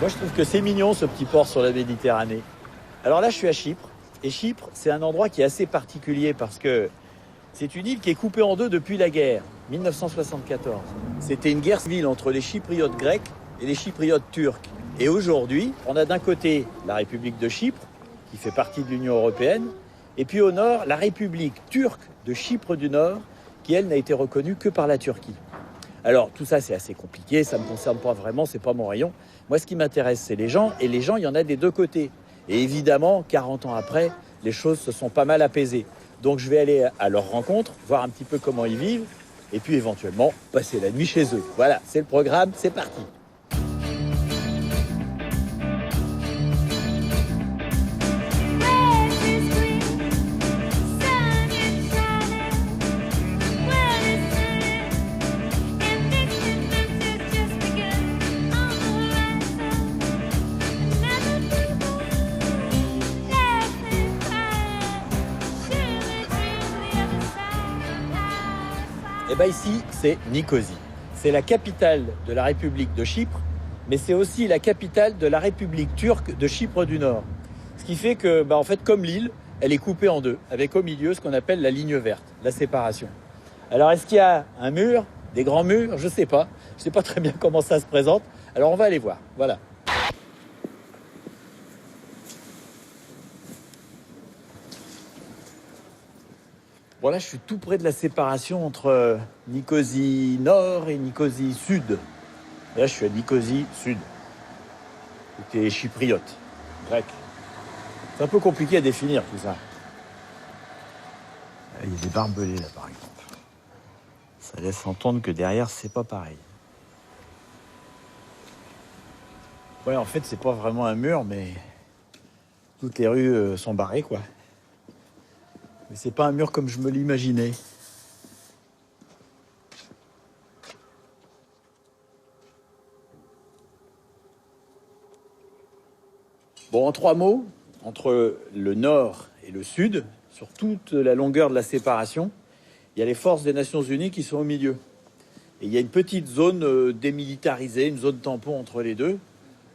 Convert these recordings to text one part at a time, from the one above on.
Moi, je trouve que c'est mignon, ce petit port sur la Méditerranée. Alors là, je suis à Chypre. Et Chypre, c'est un endroit qui est assez particulier parce que c'est une île qui est coupée en deux depuis la guerre, 1974. C'était une guerre civile entre les Chypriotes grecs et les Chypriotes turcs. Et aujourd'hui, on a d'un côté la République de Chypre, qui fait partie de l'Union européenne, et puis au nord, la République turque de Chypre du Nord, qui, elle, n'a été reconnue que par la Turquie. Alors, tout ça, c'est assez compliqué, ça ne me concerne pas vraiment, c'est pas mon rayon. Moi, ce qui m'intéresse, c'est les gens, et les gens, il y en a des deux côtés. Et évidemment, 40 ans après, les choses se sont pas mal apaisées. Donc, je vais aller à leur rencontre, voir un petit peu comment ils vivent, et puis éventuellement, passer la nuit chez eux. Voilà, c'est le programme, c'est parti. Et bien ici, c'est Nicosie. C'est la capitale de la République de Chypre, mais c'est aussi la capitale de la République turque de Chypre du Nord. Ce qui fait que, en fait, comme l'île, elle est coupée en deux, avec au milieu ce qu'on appelle la ligne verte, la séparation. Alors, est-ce qu'il y a un mur, des grands murs? Je ne sais pas. Je ne sais pas très bien comment ça se présente. Alors, on va aller voir. Voilà. Bon, là, je suis tout près de la séparation entre Nicosie Nord et Nicosie Sud. Là, je suis à Nicosie Sud. C'était chypriote, grec. C'est un peu compliqué à définir tout ça. Il y a des barbelés là, par exemple. Ça laisse entendre que derrière, c'est pas pareil. Ouais, en fait, c'est pas vraiment un mur, mais toutes les rues sont barrées, quoi. Mais c'est pas un mur comme je me l'imaginais. Bon, en trois mots, entre le nord et le sud, sur toute la longueur de la séparation, il y a les forces des Nations Unies qui sont au milieu. Et il y a une petite zone démilitarisée, une zone tampon entre les deux.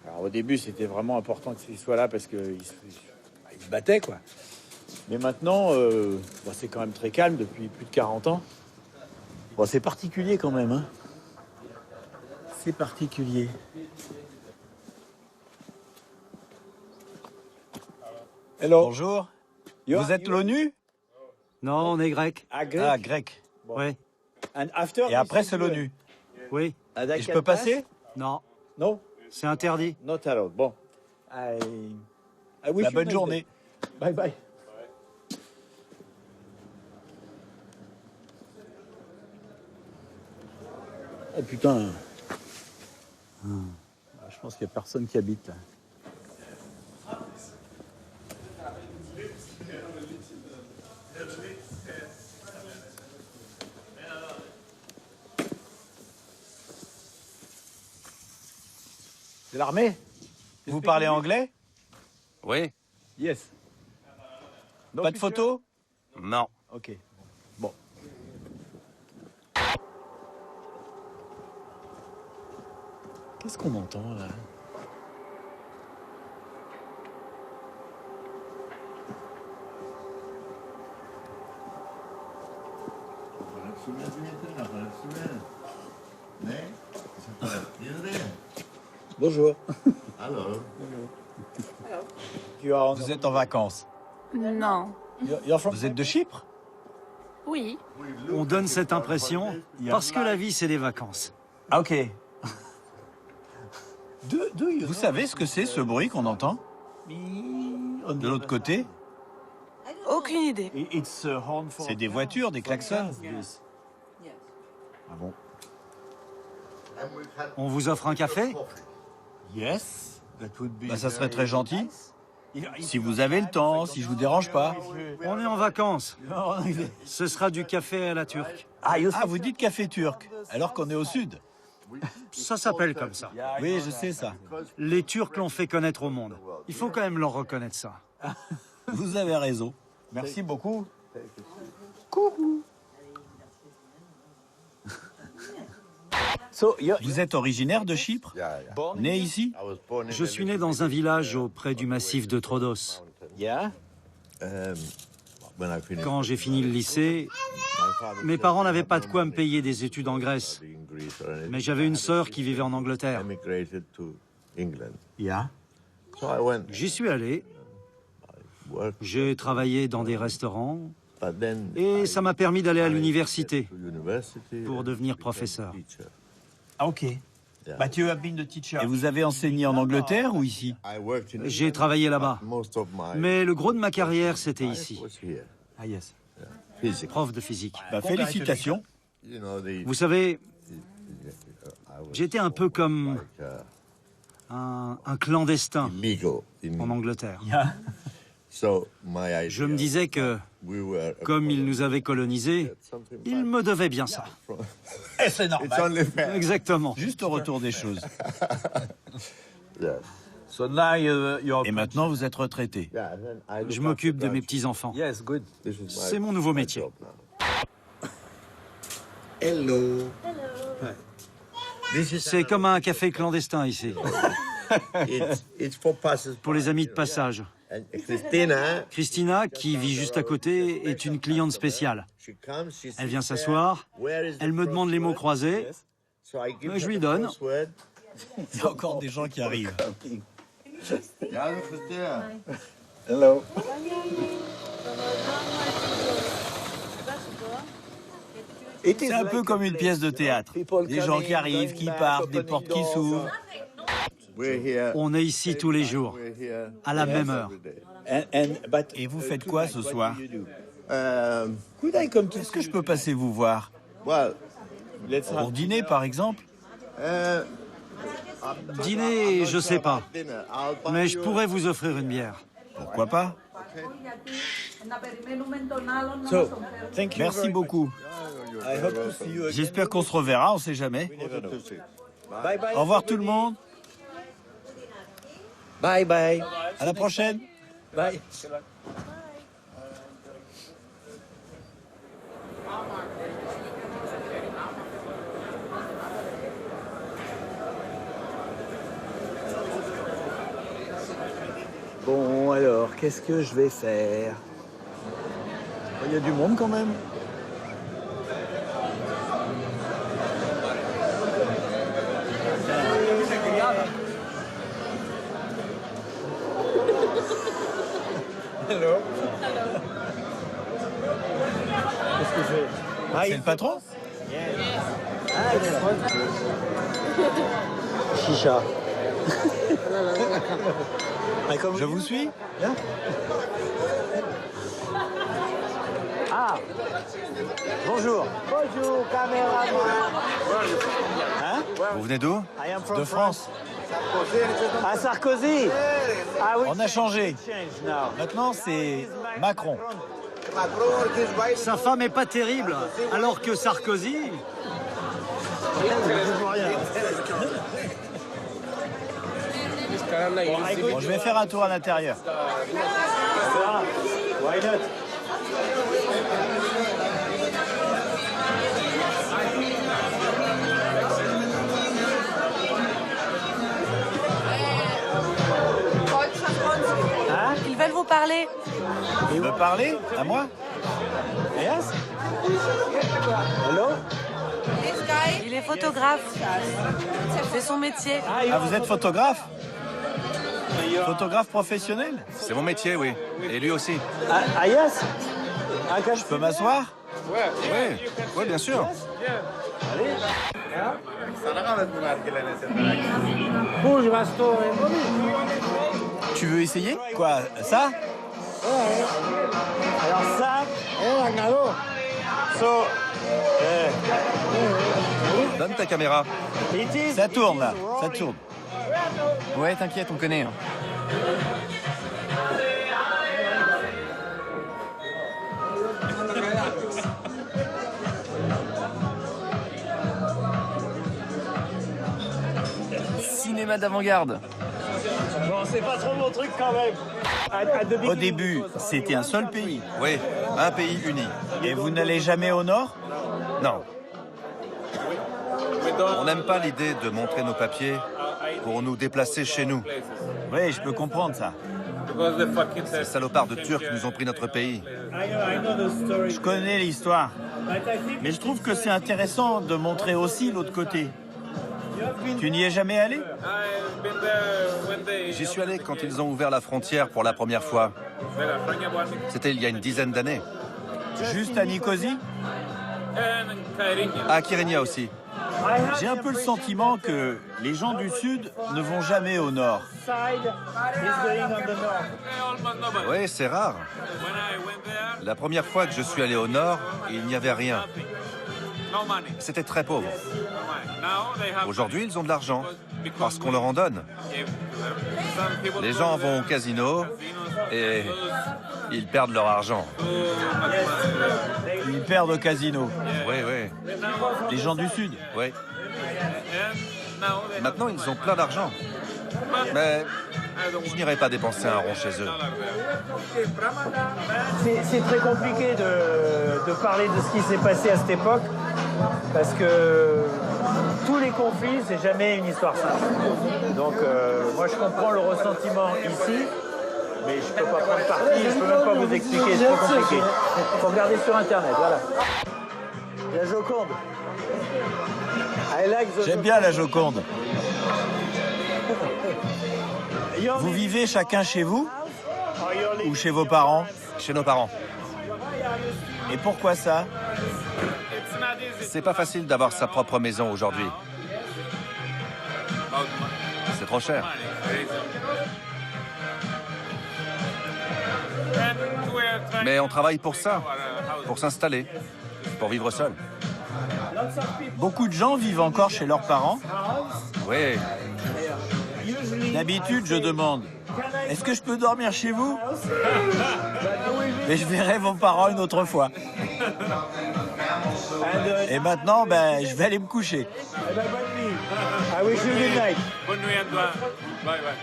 Alors au début, c'était vraiment important qu'ils soient là parce qu'ils se battaient, quoi. Mais maintenant, c'est quand même très calme depuis plus de 40 ans. Bon, c'est particulier quand même, hein. C'est particulier. Hello. Bonjour. Vous êtes l'ONU? Non, on est grec. Ah, grec. Ah, grec. Bon. Oui, Et après, c'est l'ONU. oui. Et je peux passer? Non, Non, c'est interdit. not allowed. Bon. I wish La you bonne nice journée. day. Bye bye. Oh putain. Je pense qu'il n'y a personne qui habite là. C'est l'armée? Vous parlez anglais? Oui? Yes. No Pas de picture? photo? Non. Ok. Bon. Qu'est-ce qu'on entend là? Bonjour. Vous êtes en vacances. Non. Vous êtes de Chypre? Oui. On donne cette impression parce que la vie, c'est des vacances. Ah, ok. Vous savez ce que c'est ce bruit qu'on entend? De l'autre côté? Aucune idée. C'est des voitures, des klaxons. Ah bon? On vous offre un café? Yes. Ça serait très gentil. Si vous avez le temps, si je vous dérange pas. On est en vacances. Ce sera du café à la turque. Ah, vous dites café turc, alors qu'on est au sud. Ça s'appelle comme ça. Oui, je sais ça. Les Turcs l'ont fait connaître au monde. Il faut quand même leur reconnaître ça. Vous avez raison. Merci beaucoup. Vous êtes originaire de Chypre? Né ici? Je suis né dans un village auprès du massif de Troodos. Quand j'ai fini le lycée, mes parents n'avaient pas de quoi me payer des études en Grèce. Mais j'avais une sœur qui vivait en Angleterre. J'y suis allé. J'ai travaillé dans des restaurants. Et ça m'a permis d'aller à l'université pour devenir professeur. Ok. Et vous avez enseigné en Angleterre ou ici? J'ai travaillé là-bas. Mais le gros de ma carrière, c'était ici. Ah yes. Prof de physique. Félicitations. Vous savez, j'étais un peu comme un clandestin en Angleterre. Je me disais que, comme ils nous avaient colonisés, ils me devaient bien ça. Et c'est normal. Exactement. Juste au retour des choses. Et maintenant, vous êtes retraité. Je m'occupe de mes petits-enfants. C'est mon nouveau métier. C'est comme un café clandestin ici, pour les amis de passage. Christina, qui vit juste à côté, est une cliente spéciale. Elle vient s'asseoir, elle me demande les mots croisés, je lui donne. Il y a encore des gens qui arrivent. C'est un peu comme une pièce de théâtre. Des gens qui arrivent, qui partent, des portes qui s'ouvrent. On est ici tous les jours, à la même heure. Et vous faites quoi ce soir? Est-ce que je peux passer vous voir? Pour dîner, par exemple? Dîner, je sais pas, mais je pourrais vous offrir une bière. Pourquoi pas? Merci beaucoup. J'espère qu'on se reverra, on sait jamais. Au revoir tout le monde. Bye bye. À la prochaine. Bye. Bon, alors, qu'est-ce que je vais faire? Il y a du monde quand même. Hello. Qu'est-ce que c'est? C'est le patron? Chicha. Je vous suis? Ah. Bonjour. Bonjour, caméra. Hein? Vous venez d'où? De France. Ah, Sarkozy. Ah oui. On a changé. Maintenant, c'est Macron. Sa femme est pas terrible, alors que Sarkozy... Bon, je vais faire un tour à l'intérieur. Why not? Hein? Ils veulent vous parler. Il veut parler? À moi? Yes? Hello? Il est photographe. C'est son métier. Ah, vous êtes photographe? Photographe professionnel? C'est mon métier, oui. Et lui aussi. Ah yes? Je peux m'asseoir? Oui, bien sûr. Tu veux essayer? Quoi, ça? Alors ça, Donne ta caméra. Ça tourne là, ça tourne. Ouais, t'inquiète, on connaît. Cinéma d'avant-garde. bon, c'est pas trop mon truc quand même. Au début, c'était un seul pays. Oui, un pays uni. Et vous n'allez jamais au nord? Non. On n'aime pas l'idée de montrer nos papiers pour nous déplacer chez nous. Oui, je peux comprendre ça. Ces salopards de Turcs nous ont pris notre pays. Je connais l'histoire. Mais je trouve que c'est intéressant de montrer aussi l'autre côté. Tu n'y es jamais allé? J'y suis allé quand ils ont ouvert la frontière pour la première fois. C'était il y a une dizaine d'années. Juste à Nicosie? À Kyrenia aussi. J'ai un peu le sentiment que les gens du Sud ne vont jamais au Nord. Oui, c'est rare. La première fois que je suis allé au Nord, il n'y avait rien. C'était très pauvre. Aujourd'hui, ils ont de l'argent, parce qu'on leur en donne. Les gens vont au casino et ils perdent leur argent. Ils perdent au casino. Oui, oui. Les gens du Sud. Oui. Maintenant, ils ont plein d'argent. Mais je n'irai pas dépenser un rond chez eux. C'est très compliqué de parler de ce qui s'est passé à cette époque, parce que tous les conflits, c'est jamais une histoire simple. Donc moi je comprends le ressentiment ici, mais je peux pas prendre parti, je peux même pas vous expliquer, c'est trop compliqué. Il faut regarder sur internet, voilà. La Joconde. J'aime bien la Joconde. Vous vivez chacun chez vous ou chez vos parents? Chez nos parents. Et pourquoi ça? C'est pas facile d'avoir sa propre maison aujourd'hui. C'est trop cher. Mais on travaille pour ça, pour s'installer, pour vivre seul. Beaucoup de gens vivent encore chez leurs parents. Oui, D'habitude, je demande, est-ce que je peux dormir chez vous? Mais je verrai vos parents une autre fois. Et maintenant, je vais aller me coucher. I wish you a good night. Bonne nuit à toi. Bye bye.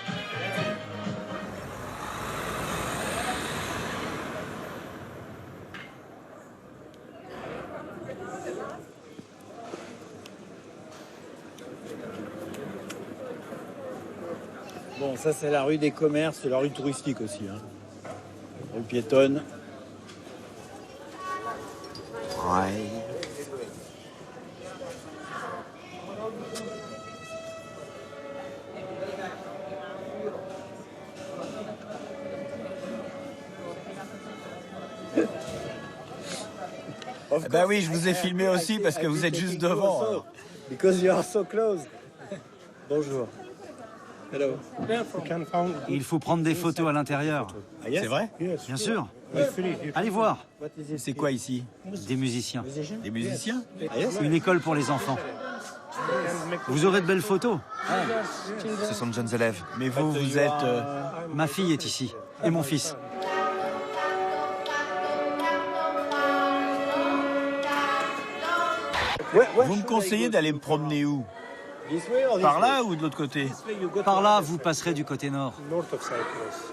Bon, ça c'est la rue des commerces, c'est la rue touristique aussi. Hein. Rue piétonne. Ouais. Ben oui, je vous ai filmé aussi parce que vous êtes juste devant. Alors. Because you are so close. Bonjour. Hello. Il faut prendre des photos à l'intérieur. C'est vrai? Bien sûr. Allez voir. C'est quoi ici? Des musiciens. Des musiciens? Une école pour les enfants. Vous aurez de belles photos. ce sont de jeunes élèves. Mais vous, vous êtes... Ma fille est ici. Et mon fils. Vous me conseillez d'aller me promener où? Par là ou de l'autre côté? Par là, vous passerez du côté nord.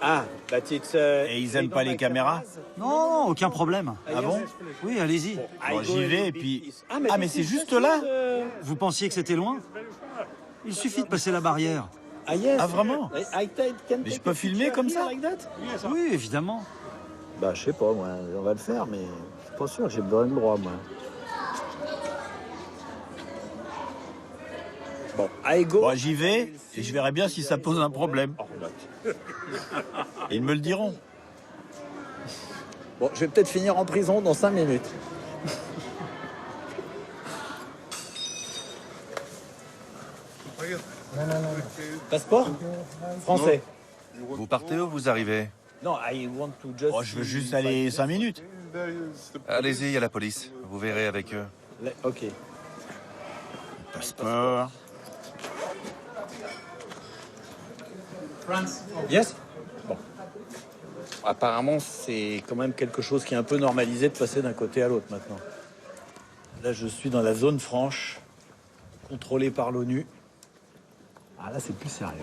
Ah, but it's, Et ils aiment pas les caméras? Non, aucun problème. Ah bon? Oui, allez-y. Bon, j'y vais et puis... Ah, mais c'est juste là? Vous pensiez que c'était loin? Il suffit de passer la barrière. Ah, yes. Ah, vraiment? Mais je peux filmer comme ça? Oui, évidemment. Bah, je sais pas, moi, on va le faire, mais je suis pas sûr que j'ai besoin de droit, moi. Bon, I go. Bon, j'y vais et je verrai bien si ça pose un problème. Ils me le diront. Bon, je vais peut-être finir en prison dans 5 minutes. Passeport? Français. Vous partez ou vous arrivez? Non, I want to just... Oh, je veux juste aller 5 minutes. Allez-y, il y a la police. Vous verrez avec eux. Ok. Passeport. Yes? Bon. Apparemment, c'est quand même quelque chose qui est un peu normalisé de passer d'un côté à l'autre maintenant. Là, je suis dans la zone franche, contrôlée par l'ONU. Ah, là, c'est plus sérieux.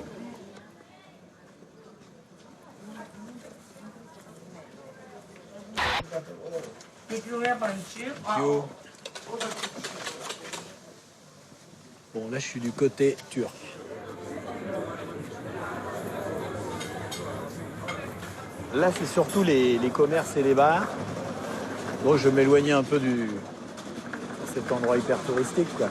Yo. Bon, là, je suis du côté turc. Là, c'est surtout les commerces et les bars. Bon, je vais m'éloigner un peu de cet endroit hyper touristique, quoi.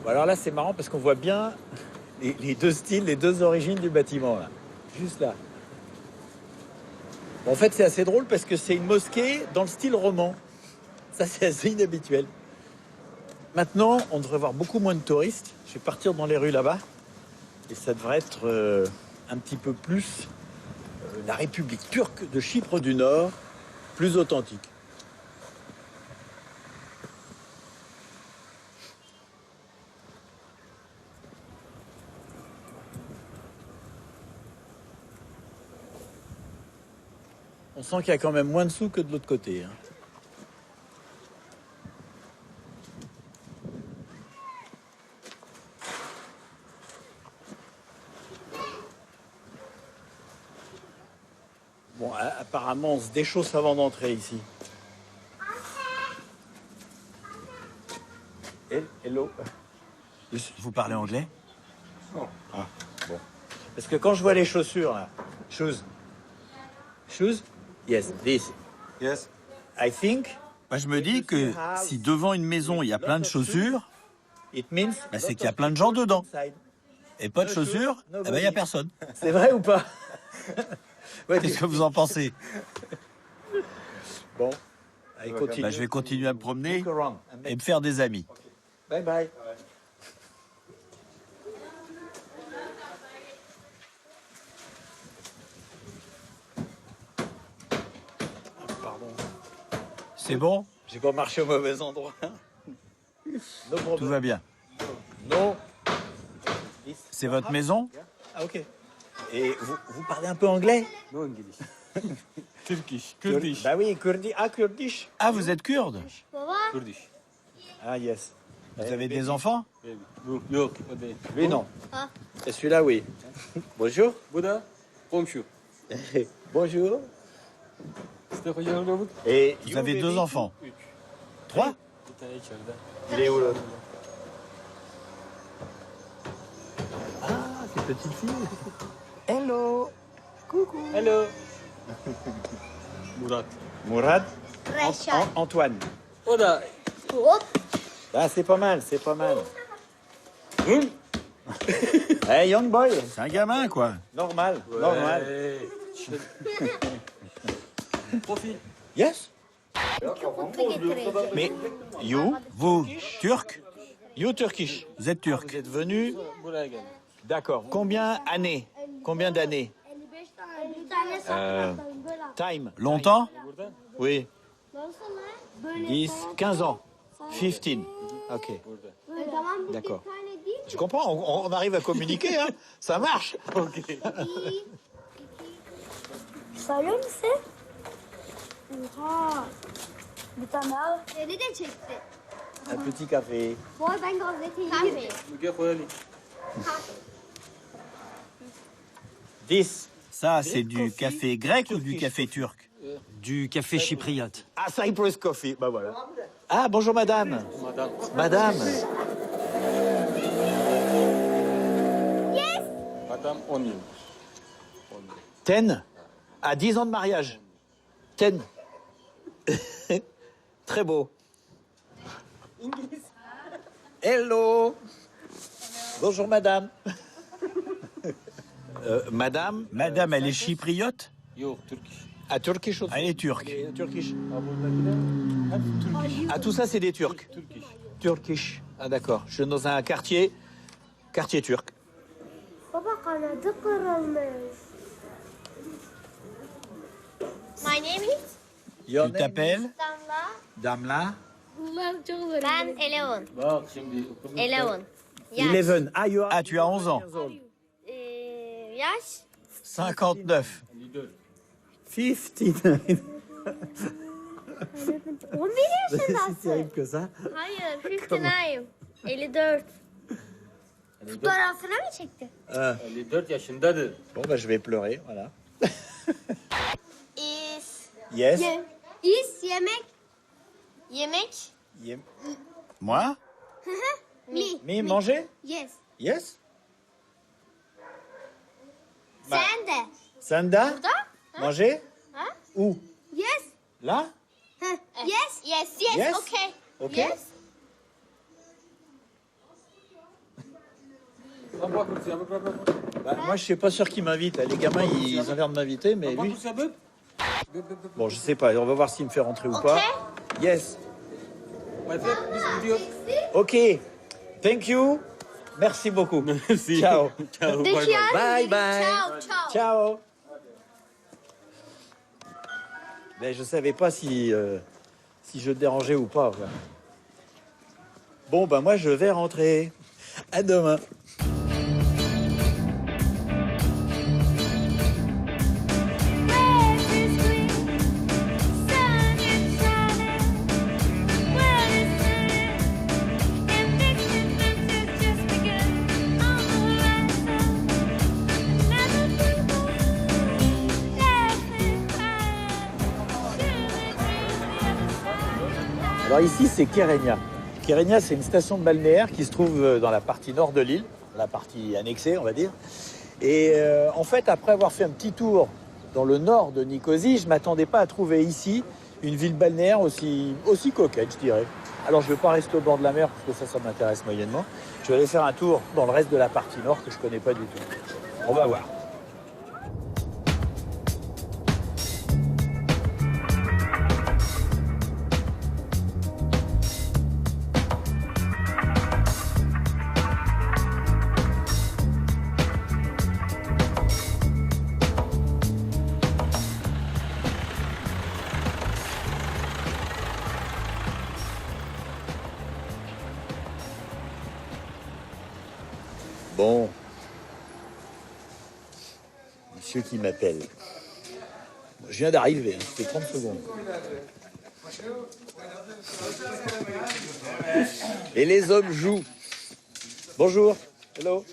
Bon, alors là, c'est marrant parce qu'on voit bien les deux styles, les deux origines du bâtiment, là. Juste là. Bon, en fait, c'est assez drôle parce que c'est une mosquée dans le style roman. Ça, c'est assez inhabituel. Maintenant, on devrait voir beaucoup moins de touristes. Je vais partir dans les rues là-bas. Et ça devrait être un petit peu plus la République turque de Chypre du Nord, plus authentique. On sent qu'il y a quand même moins de sous que de l'autre côté, hein. Bon, apparemment, on se déchausse avant d'entrer ici. Hello. Vous parlez anglais? Ah, bon. Parce que quand je vois les chaussures, là, shoes, yes, this. Yes. I think. Moi, je me dis que si devant une maison, il y a plein de chaussures, It means. bah, c'est qu'il y a plein de gens dedans. Et pas de chaussures, eh ben, il n'y a personne. C'est vrai ou pas? Ouais, Qu'est-ce que vous en pensez? Bon, allez, continue. Bah, je vais continuer à me promener Look around and et make- me faire des amis. Bye bye. Pardon. C'est bon? J'ai pas marché au mauvais endroit. No Tout problem. va bien. No. C'est votre maison? Ah, ok. Et vous parlez un peu anglais? No English. Turkish. Kurdish. Bah oui, kurdi. Ah, kurdish. Ah, vous êtes kurde? Kurdish. Ah, yes. Vous avez des enfants? Baby. Yok. O değil. Lui, non. Et celui-là, oui. Bonjour. Bu da komşu. Bonjour. İşte kocaman robot. Et Vous avez deux enfants? 3? Bir tane içeride. Il est où l'autre? Ah, c'est petite fille. Hello. Coucou. Hello. Murat. Mourad. Antoine. O da. Ah, c'est pas mal, c'est pas mal. Hey, young boy. C'est un gamin, quoi. Normal, normal. Profil. Yes. Mais you, Vous, turc? you Turkish. Vous êtes Vous turc. êtes venu. Buraya geldi. D'accord. Combien d'années? Combien d'années? Time. Longtemps? Burada. Oui. 10, 15 ans. 15. Ok. Burada. D'accord. Je comprends, on arrive à communiquer, hein. Ça marche. Söylüyor musun? Oha. Bir tane al. Beni de çekti. Un petit café. Boy ben gazeteciyim. Müge koyalım. 10. Ça, c'est du café grec ou du café turc? Du café chypriote. Ah, Cyprus Coffee. Bah voilà. Ah, bonjour madame. Madame. Madame. Madame 10 yıl. 10. À 10 ans de mariage. 10. Très beau. Hello. Bonjour madame. Madame. Madame, elle est chypriote? Yok Turkish. À Turkish aussi. Elle est turque. Turkish. Ha buradakiler hep Turkish. Ah, tout ça, c'est des Turcs. Turkish. Turkish. Ah, d'accord. Je suis dans un quartier turc. Baba kanadı kırılmış. My name is Tu t'appelles? Damla. Damla. Ben Eleven. Bak şimdi okulda. Eleven. Yaş. 11. Ah, you are... Ah, tu as 11 ans. Yaş. 59. 59. 11 C'est si yaşındasın. terrible que ça. Hayır, 59. 54. Fotoğrafını mı çekti? 54 yaşındadır. Bon, bah, je vais pleurer, voilà. Is. Yes. Is yemek. Yemek. Moi? Me, manger? Yes. Yes. Sen de. Sanda? Burada? Manger? Ha? Où? Yes. Là? Yes. Yes. Yes. Okay. Ok. Yes. Bah, moi, je suis pas sûr qu'ils m'invitent. Les gamins, ils ont l'air de m'inviter, mais lui... Bon, je sais pas. On va voir s'il me fait rentrer ou pas. Yes. Ok. Thank you. Merci beaucoup. Ciao. Bye bye. Ciao. Ciao. Ciao. Mais je savais pas si je te dérangeais ou pas. Quoi. Bon, ben moi, je vais rentrer. À demain. Alors ici, c'est Kérenia. Kérenia, c'est une station de balnéaire qui se trouve dans la partie nord de l'île, la partie annexée, on va dire. Et en fait, après avoir fait un petit tour dans le nord de Nicosie, je ne m'attendais pas à trouver ici une ville balnéaire aussi coquette, je dirais. Alors, je ne vais pas rester au bord de la mer, parce que ça m'intéresse moyennement. Je vais aller faire un tour dans le reste de la partie nord que je ne connais pas du tout. On va voir. Bon. Monsieur qui m'appelle. Je viens d'arriver, ça fait 30 secondes. Et les hommes jouent. Bonjour. Hello.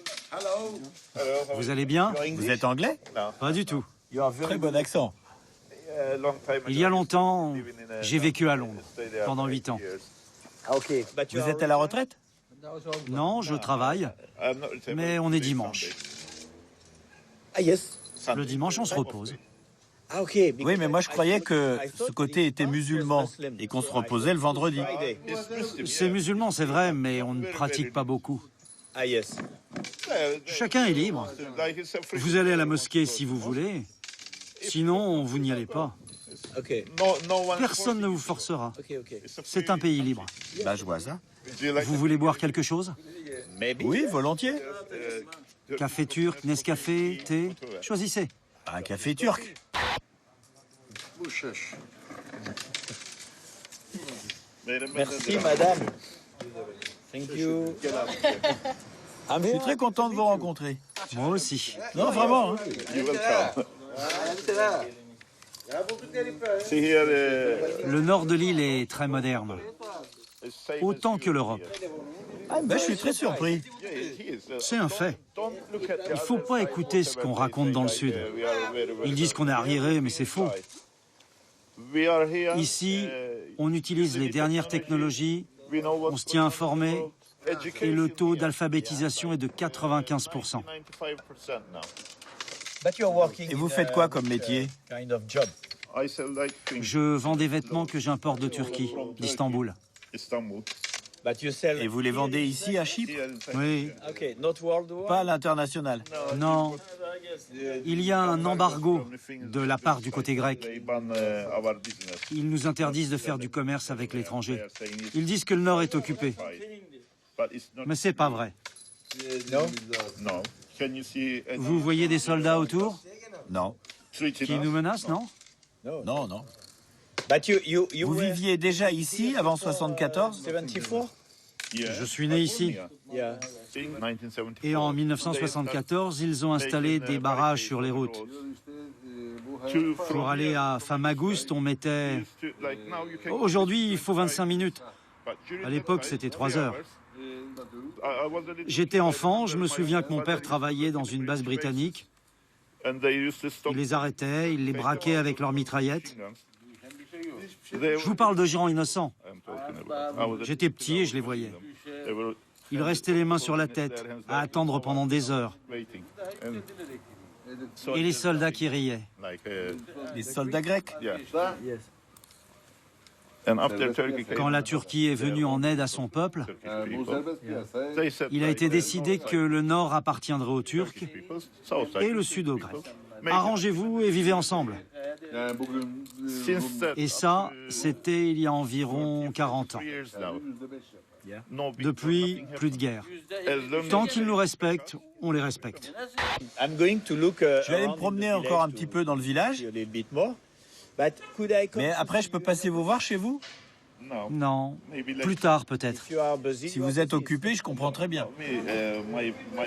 Vous allez bien? Vous êtes anglais? Pas du tout. Très bon accent. Il y a longtemps, j'ai vécu à Londres, pendant 8 ans. Ah ok. Vous êtes à la retraite? Non, je travaille, mais on est dimanche. Ah yes. Le dimanche, on se repose. Ah ok. Oui, mais moi je croyais que ce côté était musulman et qu'on se reposait le vendredi. C'est musulman, c'est vrai, mais on ne pratique pas beaucoup. Ah yes. Chacun est libre. Vous allez à la mosquée si vous voulez. Sinon, vous n'y allez pas. Ok. Personne ne vous forcera. Ok. C'est un pays libre. Bah, je vois ça. Vous voulez boire quelque chose? Oui, volontiers. Café turc, Nescafé, thé? Choisissez. Un café turc. Merci madame. Thank you. Je suis très content de vous rencontrer. Moi aussi. Non, vraiment. Hein. Le nord de l'île est très moderne. Autant que l'Europe. Ben, je suis très surpris. C'est un fait. Il ne faut pas écouter ce qu'on raconte dans le sud. Ils disent qu'on est arriéré, mais c'est faux. Ici, on utilise les dernières technologies, on se tient informé, et le taux d'alphabétisation est de 95%. Et vous faites quoi comme métier? Je vends des vêtements que j'importe de Turquie, d'Istanbul. Et vous les vendez ici à Chypre? Oui. Pas à l'international? Non. Il y a un embargo de la part du côté grec. Ils nous interdisent de faire du commerce avec l'étranger. Ils disent que le nord est occupé. Mais c'est pas vrai. Vous voyez des soldats autour? Non. Qui nous menacent, non? Non. Vous viviez déjà ici avant 74? Je suis né ici. Et en 1974, ils ont installé des barrages sur les routes. Pour aller à Famagouste, on mettait... Aujourd'hui, il faut 25 minutes. À l'époque, c'était 3 heures. J'étais enfant, je me souviens que mon père travaillait dans une base britannique. Il les arrêtait, il les braquait avec leurs mitraillettes. Je vous parle de gens innocents. J'étais petit et je les voyais. Ils restaient les mains sur la tête, à attendre pendant des heures. Et les soldats qui riaient. Les soldats grecs? Quand la Turquie est venue en aide à son peuple, il a été décidé que le nord appartiendrait aux Turcs et le sud aux Grecs. Arrangez-vous et vivez ensemble. Et ça, c'était il y a environ 40 ans. Depuis, plus de guerre. Tant qu'ils nous respectent, on les respecte. Je vais aller me promener encore un petit peu dans le village. Mais après, je peux passer vous voir chez vous? Non, plus tard peut-être. Si vous êtes occupé, je comprends très bien.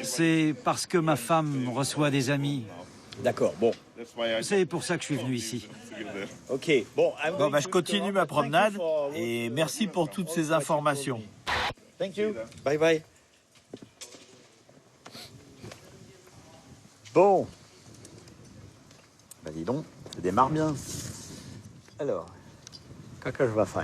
C'est parce que ma femme reçoit des amis. D'accord, bon. C'est pour ça que je suis venu ici. Ok, bon. Bon, bah, je continue ma promenade et merci pour toutes ces informations. Thank you. Bye bye. Bon. Bah dis donc, ça démarre bien. Alors, qu'est-ce que je vais faire?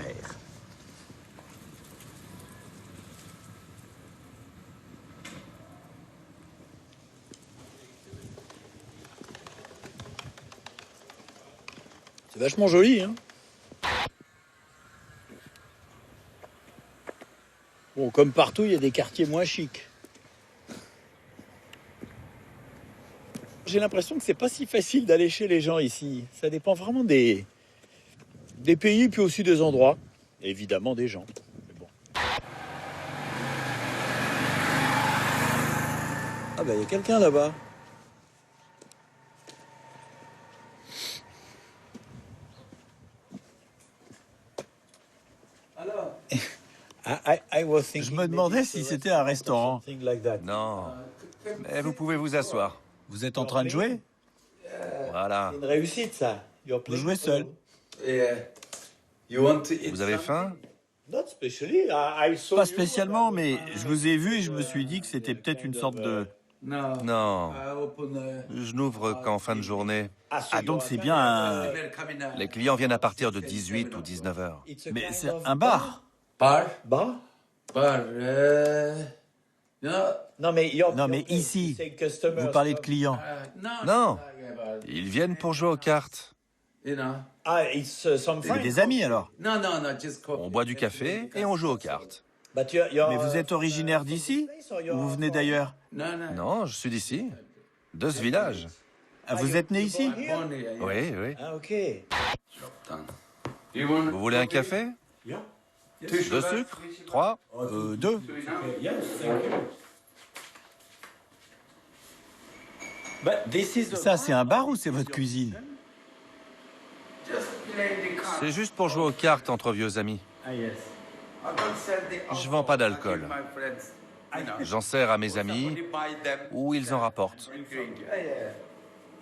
C'est vachement joli, hein? Bon, comme partout, il y a des quartiers moins chics. J'ai l'impression que c'est pas si facile d'aller chez les gens ici. Ça dépend vraiment des pays, puis aussi des endroits. Et évidemment, des gens. Mais bon. Ah bah, il y a quelqu'un là-bas. Je me demandais si c'était un restaurant. Non. Mais vous pouvez vous asseoir. Vous êtes en train de jouer? Voilà. C'est une réussite, ça. Vous jouez seul. Vous avez faim? Pas spécialement, mais je vous ai vu et je me suis dit que c'était peut-être une sorte de... Non. Je n'ouvre qu'en fin de journée. Ah, donc c'est bien un... Les clients viennent à partir de 18 ou 19 heures. Mais c'est un bar. Bar? Non, mais ici, vous parlez de clients. Non. Ils viennent pour jouer aux cartes. C'est des amis alors. On boit du café et on joue aux cartes. Mais vous êtes originaire d'ici ou vous venez d'ailleurs? Non, je suis d'ici. De ce village. Ah, vous êtes né ici? Oui, oui. Ah, ok. Vous voulez un café? 2 sucres? 3? 2. Ça, c'est un bar ou c'est votre cuisine? C'est juste pour jouer aux cartes entre vieux amis. Je vends pas d'alcool. J'en sers à mes amis ou ils en rapportent.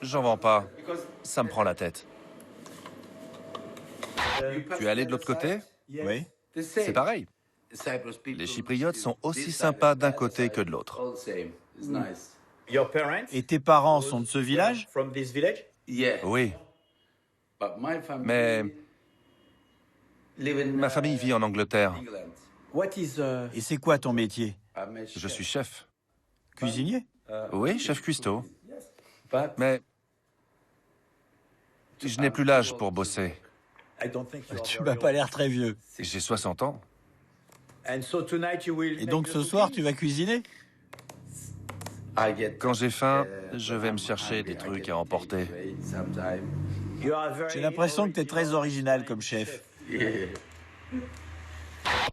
J'en vends pas. Ça me prend la tête. Tu es allé de l'autre côté? Oui. C'est pareil. Les Chypriotes sont aussi sympas d'un côté que de l'autre. Et tes parents sont de ce village? Oui. Mais ma famille vit en Angleterre. Et c'est quoi ton métier? Je suis chef. Cuisinier? Oui, chef cuistot. Mais je n'ai plus l'âge pour bosser. Tu m'as pas l'air très vieux. J'ai 60 ans. Et donc ce soir, tu vas cuisiner? Quand j'ai faim, je vais me chercher des trucs à emporter. J'ai l'impression que tu es très original comme chef.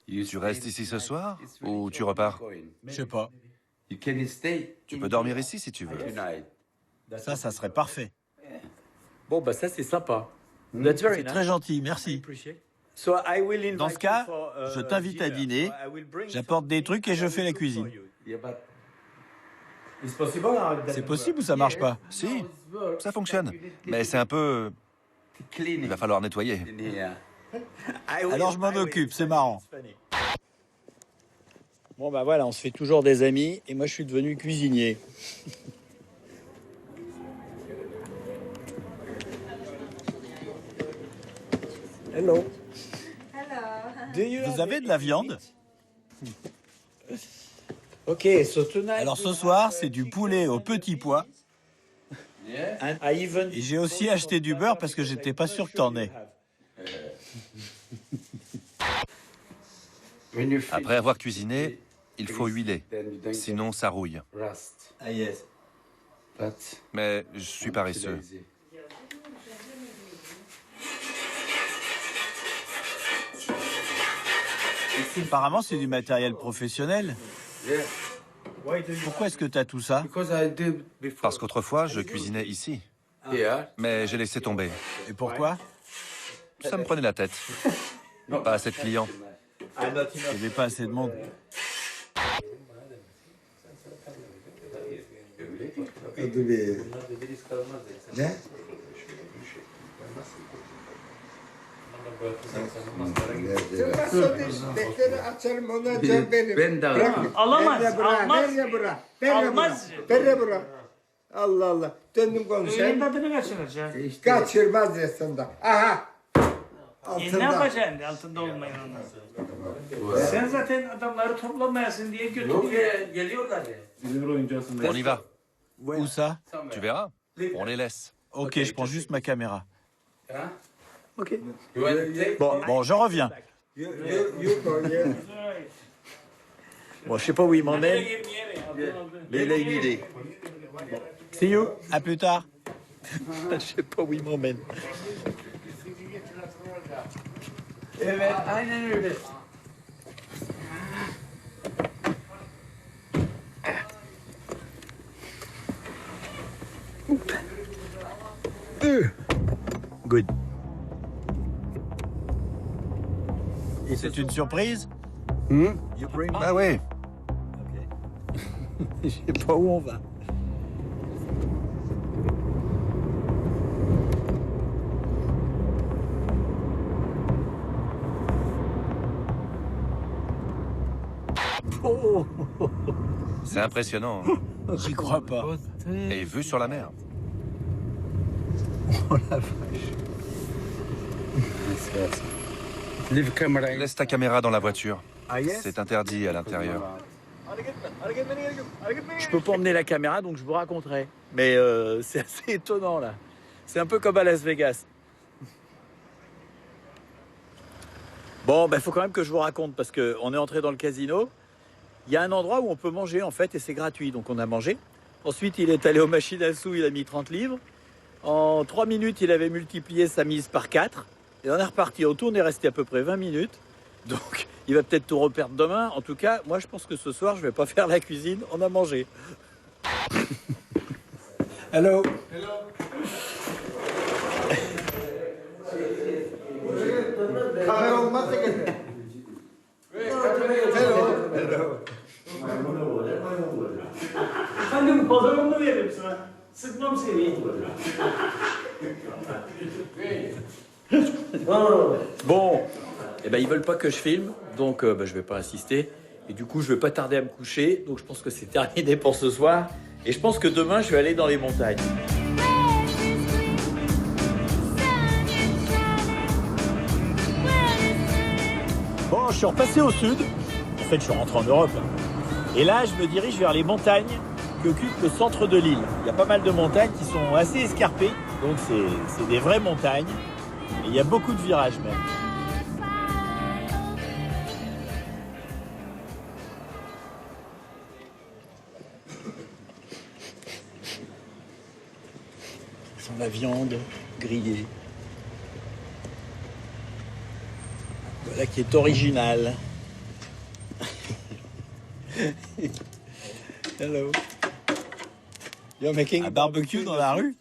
Tu restes ici ce soir ou tu repars? Je sais pas. Tu peux dormir ici si tu veux. Ça serait parfait. Bon, bah ça, c'est sympa. C'est très gentil, merci. Dans ce cas, je t'invite à dîner, j'apporte des trucs et je fais la cuisine. C'est possible ou ça marche pas? Si, ça fonctionne. Mais c'est un peu... Il va falloir nettoyer. Alors je m'en occupe, c'est marrant. Bon bah voilà, on se fait toujours des amis et moi je suis devenu cuisinier. Hello. Vous avez de la viande? Ok, so tonight. Alors ce soir, c'est du poulet au petit pois. And I even... Et j'ai aussi acheté du beurre parce que j'étais pas sûr que t'en aies. Après avoir cuisiné, il faut huiler. Sinon, ça rouille. Mais je suis paresseux. Apparemment, c'est du matériel professionnel. Pourquoi est-ce que t'as tout ça? Parce qu'autrefois, je cuisinais ici. Mais j'ai laissé tomber. Et pourquoi? Ça me prenait la tête. Pas assez de clients. Il n'y avait pas assez de monde. Alamaz, almaz. Allah Allah. Döndüm konuşayım. Tadını kaçıracak. Kaçırmaz aslında. Aha. Ne Altında. yapacaksın altında olmayan ondan? Sen zaten adamları toplamayasın diye götürüyor. Geliyorlar ya. On y va. Où ça? Tu verras. On les laisse. Ok, je prends juste ma caméra. Ok. Bon, je reviens. Bon, je sais pas où il m'emmène, mais il a une idée. See you. À plus tard. Je sais pas où il m'emmène. Evet, aynen öyle. Good. C'est une surprise? Ah oui. Je sais pas où on va. Oh, C'est impressionnant. Hein. J'y crois pas. Et vue sur la mer. oh la vache. Laisse ta caméra dans la voiture. Ah yes? C'est interdit à l'intérieur. Je peux pas emmener la caméra, donc je vous raconterai. Mais c'est assez étonnant là. C'est un peu comme à Las Vegas. Bon, ben faut quand même que je vous raconte parce que on est entré dans le casino. Il y a un endroit où on peut manger en fait et c'est gratuit. Donc on a mangé. Ensuite, il est allé aux machines à sous, il a mis 30 livres. En 3 minutes, il avait multiplié sa mise par 4. Et on est reparti. Autour, on est resté à peu près 20 minutes. Donc, il va peut-être tout reperdre demain. En tout cas, moi, je pense que ce soir, je vais pas faire la cuisine. On a mangé. Hello. Kamera olmazsa getir. Hello. Efendim balonunu veririm sana. Sıkmam seni. Bon, eh ben, ils veulent pas que je filme, donc je vais pas insister. Et du coup, je vais pas tarder à me coucher. Donc, je pense que c'est terminé pour ce soir. Et je pense que demain, je vais aller dans les montagnes. Bon, je suis repassé au sud. En fait, je suis rentré en Europe. Et là, je me dirige vers les montagnes qui occupent le centre de l'île. Il y a pas mal de montagnes qui sont assez escarpées. Donc, c'est des vraies montagnes. Et il y a beaucoup de virages même. Ça sent la viande grillée. Voilà qui est original. Hello. You're making Un barbecue dans la rue?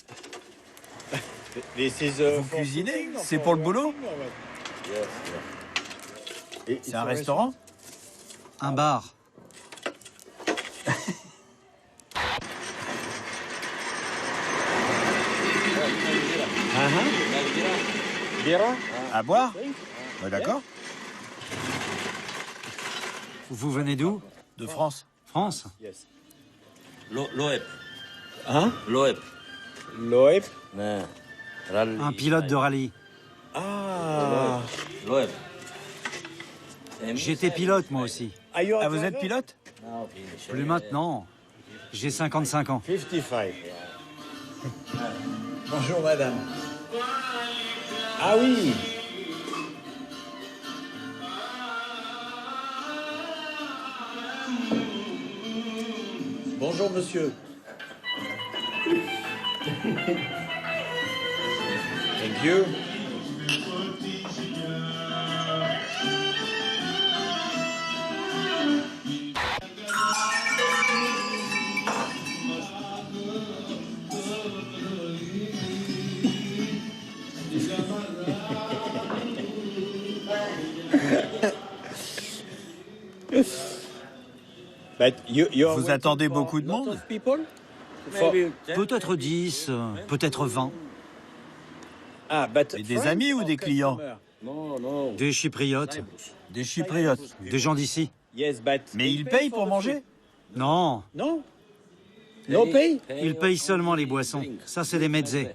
This is, Vous cuisinez? C'est pour le boulot? C'est un restaurant? Un bar. À boire? D'accord. Vous venez d'où? De France. France? Yes. Loeb. Hein? Loeb. Loeb? Un pilote de rallye. Ah. Loeb. J'étais pilote, moi aussi. Ah, Ah, vous êtes pilote? Plus maintenant. J'ai 55 ans. 55. Bonjour madame. Ah oui. Bonjour monsieur. Thank you. Vous attendez beaucoup de monde? Peut-être 10, peut-être 20. Et des amis ou des clients? Des Chypriotes, Des Chypriotes. des gens d'ici. Mais ils payent pour manger? Non, Non? No pay? ils payent seulement les boissons. Ça, c'est des mezzés.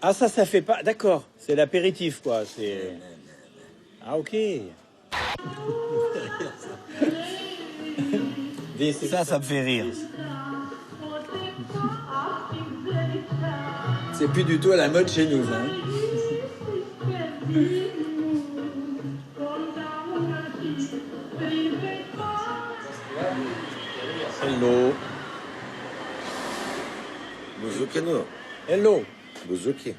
Ah ça fait pas... D'accord, c'est l'apéritif quoi, c'est... Ah ok. Ça me fait rire. C'est plus du tout à la mode chez nous. Hein. Hello. Bouzouki, non. Hello. Bouzouki.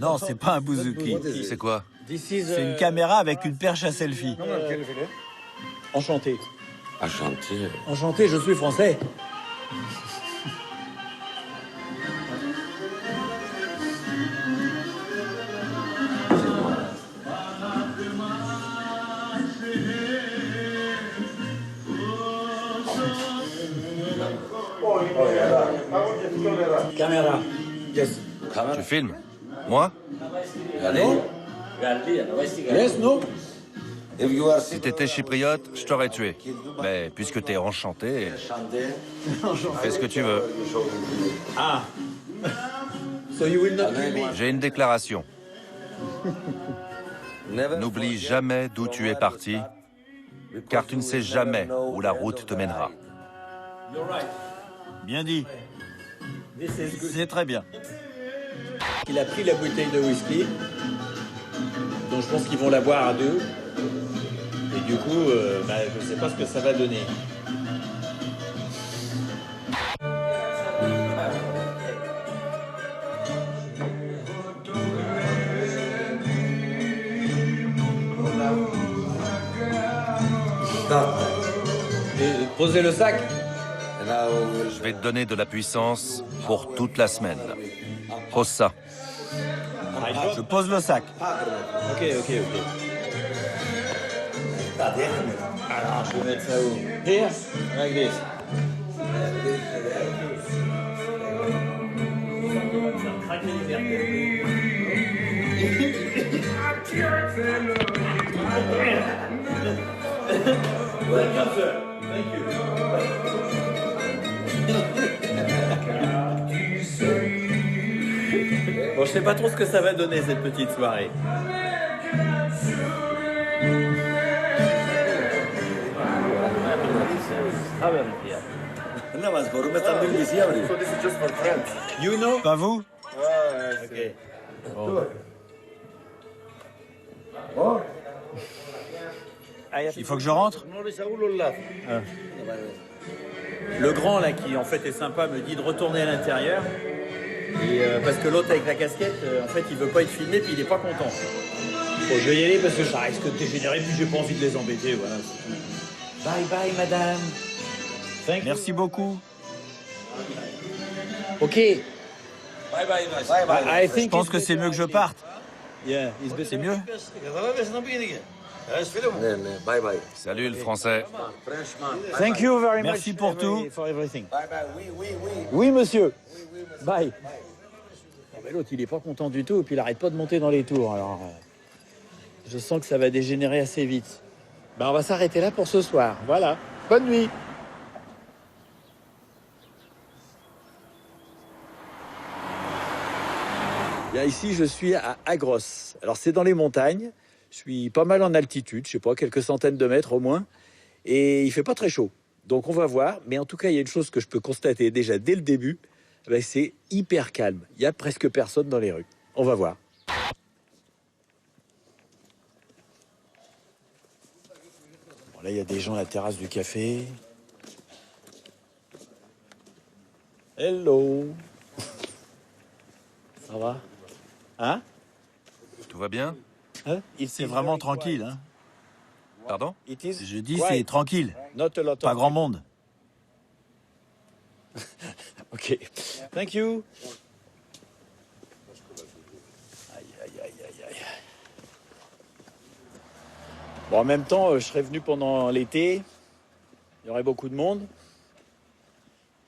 Non, c'est pas un bouzouki. C'est quoi? C'est une caméra avec une perche à selfie. Enchanté. Enchanté. Enchanté, je suis français. Caméra. Yes. Tu filmes? Moi? Yes, no? Si t'étais chypriote, je t'aurais tué. Mais puisque t'es enchanté, fais ce que tu veux. Ah. So you will not kill me? J'ai une déclaration. N'oublie jamais d'où tu es parti, car tu ne sais jamais où la route te mènera. Bien dit. C'est très bien. Il a pris la bouteille de whisky, donc je pense qu'ils vont la boire à deux. Et du coup, je ne sais pas ce que ça va donner. Et posez le sac. Je vais te donner de la puissance pour toute la semaine. Pose ça. Je pose le sac. Ok. Alors, je vais mettre ça où? Here, like this. Bon, je sais pas trop ce que ça va donner cette petite soirée. You know? Pas vous? Ok. Il faut que je rentre? Le grand là qui en fait est sympa me dit de retourner à l'intérieur. Et parce que l'autre avec la casquette, en fait il veut pas être filmé puis il est pas content. Bon, je vais y aller parce que ça risque de dégénérer puis j'ai pas envie de les embêter, voilà. Bye bye madame. Merci beaucoup. Ok. Bye bye. Je pense que c'est mieux que je parte. Yeah, C'est mieux? Bye bye. Salut le français. Thank you very much. Merci pour tout. For everything. Bye bye. Oui. Oui monsieur. Bye. Oh, mais l'autre il est pas content du tout et puis il arrête pas de monter dans les tours alors. Je sens que ça va dégénérer assez vite. Ben, on va s'arrêter là pour ce soir. Voilà. Bonne nuit. Bien, ici, je suis à Agros. Alors, c'est dans les montagnes. Je suis pas mal en altitude, je sais pas, quelques centaines de mètres au moins. Et il fait pas très chaud. Donc, on va voir. Mais en tout cas, il y a une chose que je peux constater déjà dès le début. Ben, c'est hyper calme. Il y a presque personne dans les rues. On va voir. Bon, là, il y a des gens à la terrasse du café. Hello. Ça va? Hein? Tout va bien? C'est vraiment tranquille, hein? Pardon? Je dis c'est tranquille. Pas Pas grand monde. Ok. Thank you. Aïe, aïe, aïe, aïe, aïe. Bon, en même temps, je serais venu pendant l'été. Il y aurait beaucoup de monde.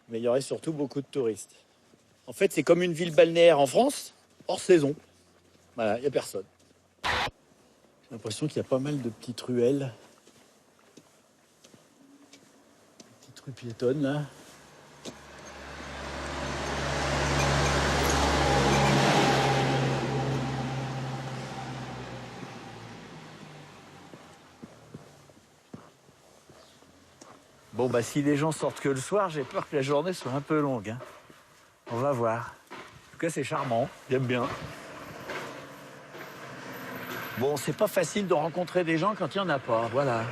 Mais il y aurait surtout beaucoup de touristes. En fait, c'est comme une ville balnéaire en France, hors saison. Voilà, il n'y a personne. J'ai l'impression qu'il y a pas mal de petites ruelles. Petites rues piétonnes, là. Bon, bah, si les gens sortent que le soir, j'ai peur que la journée soit un peu longue, hein. On va voir. En tout cas, c'est charmant. J'aime bien. Bon, c'est pas facile de rencontrer des gens quand il n'y en a pas. Voilà.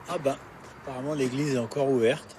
Ah ben, apparemment l'église est encore ouverte.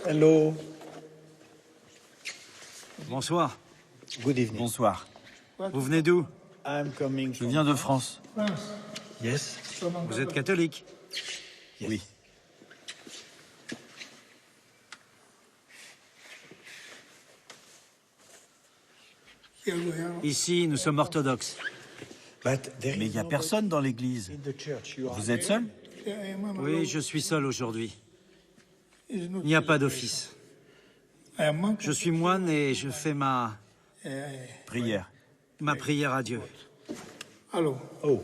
Hello. Bonsoir. Good evening. Bonsoir. Vous venez d'où? Je viens de France. Yes. Vous êtes catholique? Yes. Oui. Ici, nous sommes orthodoxes. Mais il n'y a personne dans l'église. Vous êtes seul? Oui, je suis seul aujourd'hui. Il n'y a pas d'office. Je suis moine et je fais ma Prière. prière à Dieu. Oh.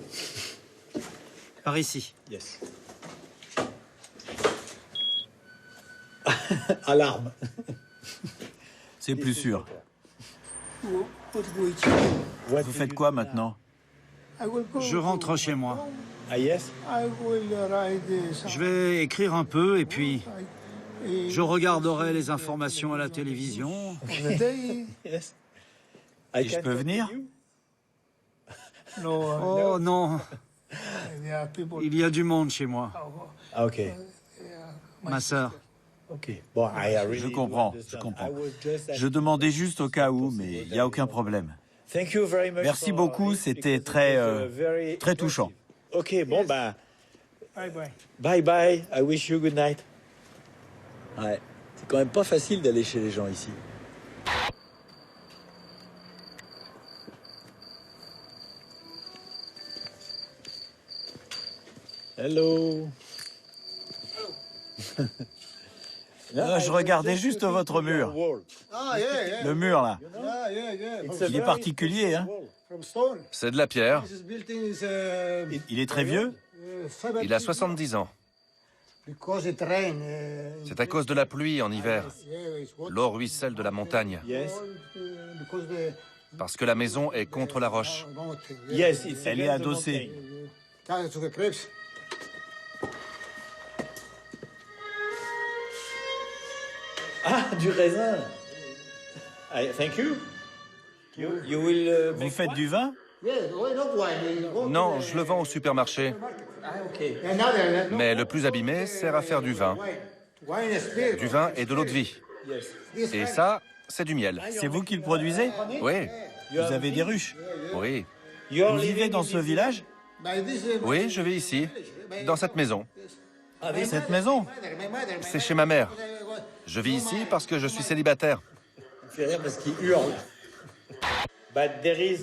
Par ici. Yes. Alarme. C'est plus sûr. Vous faites quoi maintenant? Je rentre chez moi. Ah yes? Je vais écrire un peu et puis je regarderai les informations à la télévision. Yes. Et je peux venir? Oh non, il y a du monde chez moi. Ah, ok. Ma sœur. Ok. Bon, Je comprends, je comprends. Je demandais juste au cas où, mais il n'y a aucun problème. Merci beaucoup, c'était très, très touchant. Ok, bon, ben. Bye bye. I wish you good night. Ouais. C'est quand même pas facile d'aller chez les gens ici. Hello. Je regardais juste votre mur. Le mur, là. Il est particulier, hein? C'est de la pierre. Il est très vieux? Il a 70 ans. C'est à cause de la pluie en hiver. L'eau ruisselle de la montagne. Parce que la maison est contre la roche. Elle est adossée. Ah, du raisin. Thank you. You will Vous faites du vin? Non, je le vends au supermarché. Mais le plus abîmé sert à faire du vin. Du vin et de l'eau de vie. Et ça, c'est du miel. C'est vous qui le produisez? Oui, Vous avez des ruches? oui. Vous vivez dans ce village? Oui, je vis ici, dans cette maison. Cette maison? C'est chez ma mère. Je vis ici parce que je suis célibataire. Il fait rire parce qu'il hurle.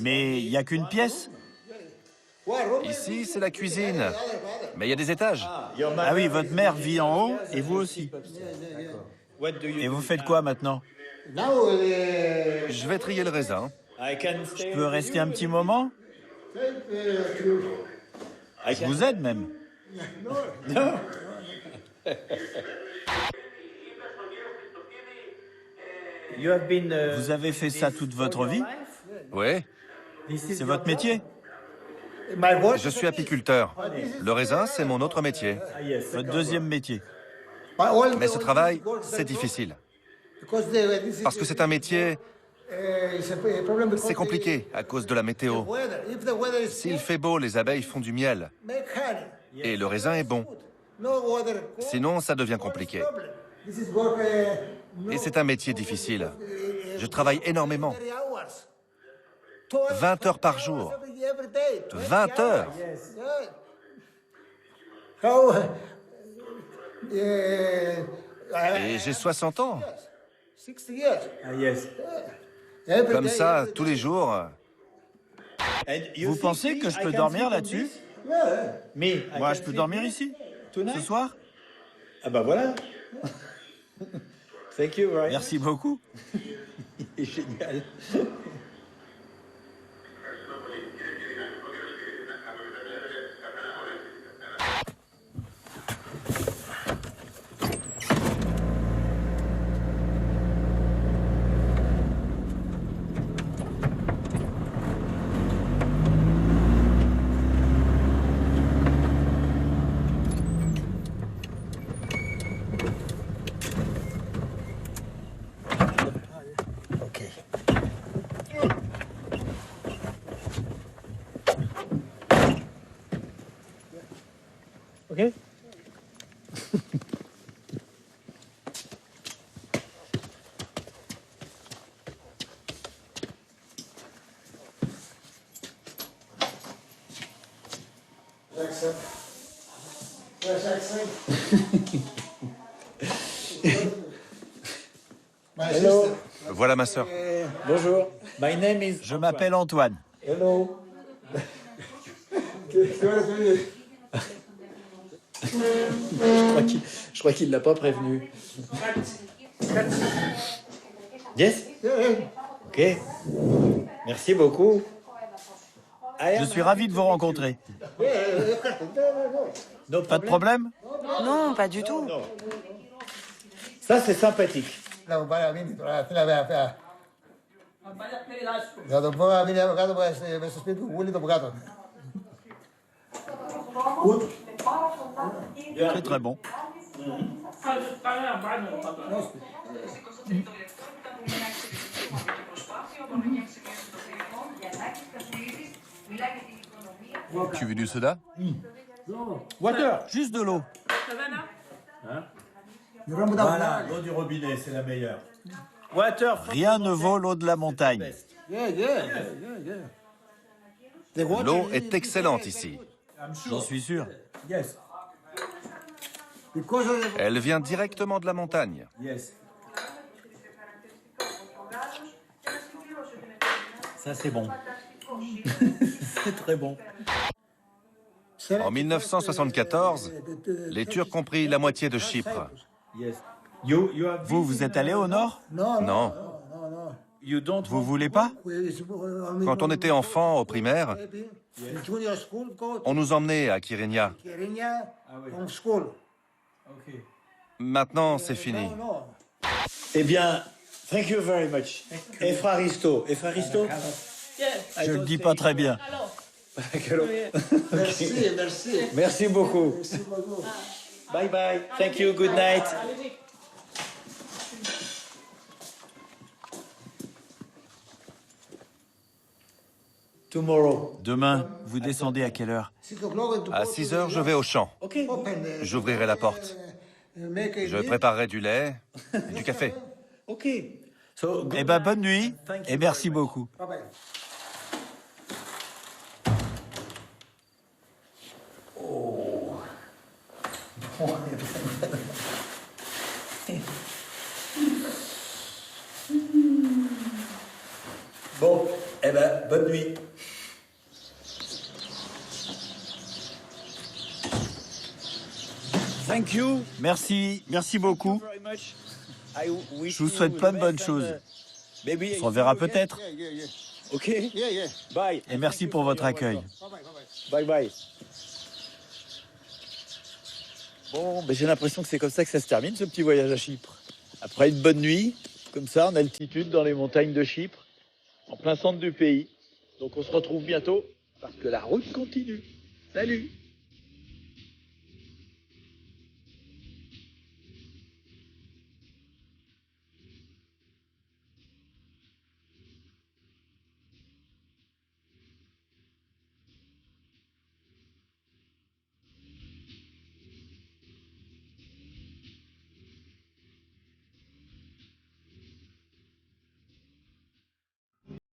Mais il n'y a qu'une pièce? Ici, c'est la cuisine. Mais il y a des étages. Ah oui, votre mère vit en haut et vous aussi. Et vous faites quoi maintenant? Je vais trier le raisin. Je peux rester un petit moment? Je vous aide même. Vous avez fait ça toute votre vie? Oui, C'est votre métier? je suis apiculteur. Le raisin, c'est mon autre métier. Votre deuxième métier? Mais ce travail, c'est difficile. Parce que c'est un métier, c'est compliqué à cause de la météo. S'il fait beau, les abeilles font du miel. Et le raisin est bon. Sinon, ça devient compliqué. Et c'est un métier difficile. Je travaille énormément. 20 heures par jour. 20 heures. Et j'ai 60 ans. Comme ça, tous les jours. Vous pensez que je peux dormir là-dessus? Moi, je peux dormir ici? Ce soir? Ah bah voilà. Thank you, right? Merci beaucoup. Il est génial. Okay. Hello. Voilà ma sœur. Bonjour. My name is. Je m'appelle Antoine. Hello. Je crois qu'il l'a pas prévenu. Yes. Ok. Merci beaucoup. Je suis ravi de vous rencontrer. Pas de problème? Non, pas du tout. Ça, c'est sympathique. C'est très bon. Tu veux du soda? Water, juste de l'eau. Voilà, l'eau du robinet, c'est la meilleure. Water. Rien ne vaut l'eau de la montagne. L'eau est excellente ici. J'en suis sûr. Elle vient directement de la montagne. Ça, c'est bon. C'est très bon. En 1974, les Turcs ont pris la moitié de Chypre. Vous êtes allé au nord? Non. Vous voulez pas? Quand on était enfant au primaire, on nous emmenait à Kyrenia. Maintenant, c'est fini. Eh bien, thank you very much. Efraristo. Efraristo? Je le dis pas très bien. Merci, merci. Merci beaucoup. Merci beaucoup. Bye bye. Thank you. Good night. Tomorrow. Demain, vous descendez à quelle heure? À 6 heures, je vais au champ. Okay. J'ouvrirai la porte. Je préparerai du lait, du café. Okay. Eh ben, bonne nuit et merci beaucoup. Bye bye. Bon, eh ben, bonne nuit. Thank you. Merci beaucoup. Very much. I wish Je vous you souhaite plein de the bonnes best choses. and, maybe On se reverra again. peut-être. Ok. Yeah, yeah. Bye. Et merci pour votre accueil. Bye bye. Bon, ben j'ai l'impression que c'est comme ça que ça se termine, ce petit voyage à Chypre. Après une bonne nuit, comme ça, en altitude, dans les montagnes de Chypre, en plein centre du pays. Donc on se retrouve bientôt, parce que la route continue. Salut!